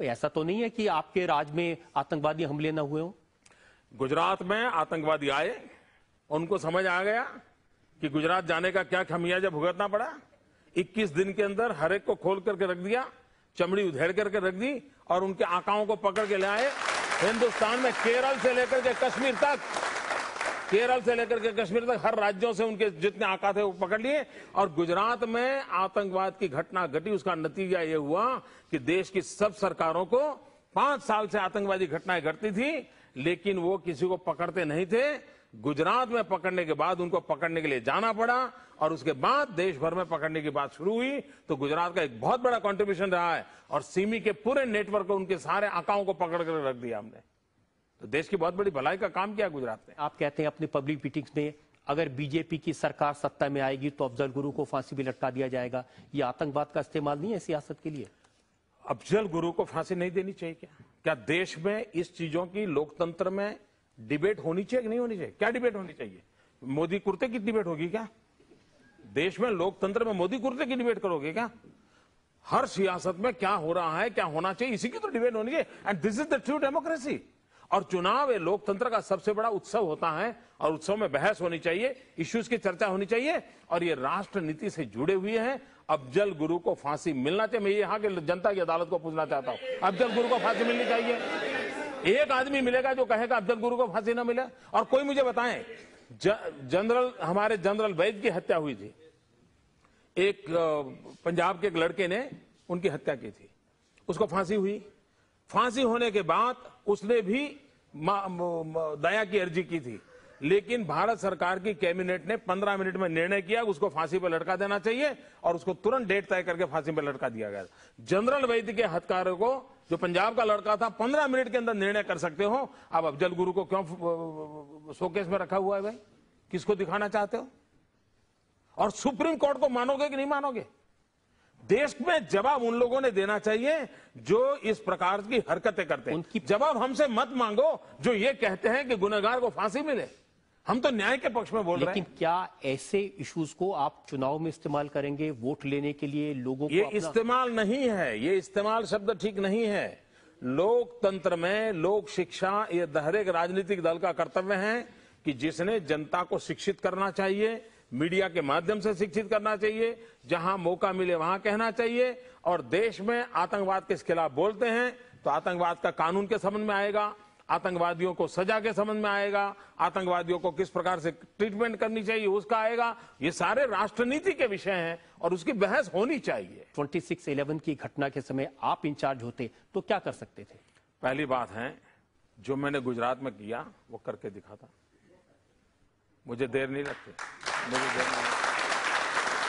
ऐसा तो नहीं है कि आपके राज में आतंकवादी हमले न हुए हों? गुजरात में आतंकवादी आए, उनको समझ आ गया कि गुजरात जाने का क्या खमियाजा भुगतना पड़ा। 21 दिन के अंदर हर एक को खोल करके रख दिया, चमड़ी उधेड़ करके रख दी और उनके आकाओं को पकड़ के ले आए। हिंदुस्तान में केरल से लेकर के कश्मीर तक हर राज्यों से उनके जितने आका थे वो पकड़ लिए। और गुजरात में आतंकवाद की घटना घटी, उसका नतीजा ये हुआ कि देश की सब सरकारों को 5 साल से आतंकवादी घटनाएं घटती थी, लेकिन वो किसी को पकड़ते नहीं थे। गुजरात में पकड़ने के बाद उनको पकड़ने के लिए जाना पड़ा और उसके बाद देश भर में पकड़ने की बात शुरू हुई। तो गुजरात का एक बहुत बड़ा कंट्रीब्यूशन रहा है और सिमी के पूरे नेटवर्क को, उनके सारे आकाओं को पकड़ कर रख दिया हमने। तो देश की बहुत बड़ी भलाई का काम किया गुजरात ने। आप कहते हैं अपने पब्लिक मीटिंग्स में अगर बीजेपी की सरकार सत्ता में आएगी तो अफजल गुरु को फांसी पे लटका दिया जाएगा। ये आतंकवाद का इस्तेमाल नहीं है सियासत के लिए? अफजल गुरु को फांसी नहीं देनी चाहिए क्या देश में इस चीजों की लोकतंत्र में डिबेट होनी चाहिए कि नहीं होनी चाहिए? क्या डिबेट होनी चाहिए? मोदी कुर्ते की डिबेट होगी क्या? देश में लोकतंत्र में मोदी कुर्ते की डिबेट करोगे क्या? हर सियासत में क्या हो रहा है, क्या होना चाहिए, इसी की तो डिबेट होनी चाहिए। And this is the true democracy. और चुनाव ये लोकतंत्र का सबसे बड़ा उत्सव होता है और उत्सव में बहस होनी चाहिए, इश्यूज की चर्चा होनी चाहिए और ये राष्ट्र नीति से जुड़े हुए हैं। अफजल गुरु को फांसी मिलना चाहिए। मैं यहाँ के जनता की अदालत को पूछना चाहता हूँ, अफजल गुरु को फांसी मिलनी चाहिए? एक आदमी मिलेगा जो कहेगा अफजल गुरु को फांसी ना मिले? और कोई मुझे बताएं, हमारे जनरल वैद की हत्या हुई थी, एक पंजाब के एक लड़के ने उनकी हत्या की थी, उसको फांसी हुई। फांसी होने के बाद उसने भी दया की अर्जी की थी, लेकिन भारत सरकार की कैबिनेट ने 15 मिनट में निर्णय किया उसको फांसी पर लटका देना चाहिए और उसको तुरंत डेट तय करके फांसी पर लटका दिया गया। जनरल वैद्य के हत्यारों को, जो पंजाब का लड़का था, 15 मिनट के अंदर निर्णय कर सकते हो। अब अफजल गुरु को क्यों शोकेस में रखा हुआ है भाई? किसको दिखाना चाहते हो? और सुप्रीम कोर्ट को मानोगे कि नहीं मानोगे? देश में जवाब उन लोगों ने देना चाहिए जो इस प्रकार की हरकतें करते हैं। उनकी जवाब हमसे मत मांगो जो ये कहते हैं कि गुनहगार को फांसी मिले। हम तो न्याय के पक्ष में बोल रहे हैं। लेकिन क्या ऐसे इश्यूज को आप चुनाव में इस्तेमाल करेंगे वोट लेने के लिए? लोगों को ये इस्तेमाल नहीं है, ये इस्तेमाल शब्द ठीक नहीं है। लोकतंत्र में लोक शिक्षा ये हर एक राजनीतिक दल का कर्तव्य है कि जिसने जनता को शिक्षित करना चाहिए, मीडिया के माध्यम से शिक्षित करना चाहिए, जहां मौका मिले वहां कहना चाहिए। और देश में आतंकवाद के खिलाफ बोलते हैं तो आतंकवाद का कानून के समझ में आएगा, आतंकवादियों को सजा के समझ में आएगा, आतंकवादियों को किस प्रकार से ट्रीटमेंट करनी चाहिए उसका आएगा। ये सारे राष्ट्रनीति के विषय हैं और उसकी बहस होनी चाहिए। 26/11 की घटना के समय आप इंचार्ज होते तो क्या कर सकते थे? पहली बात है, जो मैंने गुजरात में किया वो करके दिखाता। मुझे देर नहीं लगती, मुझे देर नहीं लगती।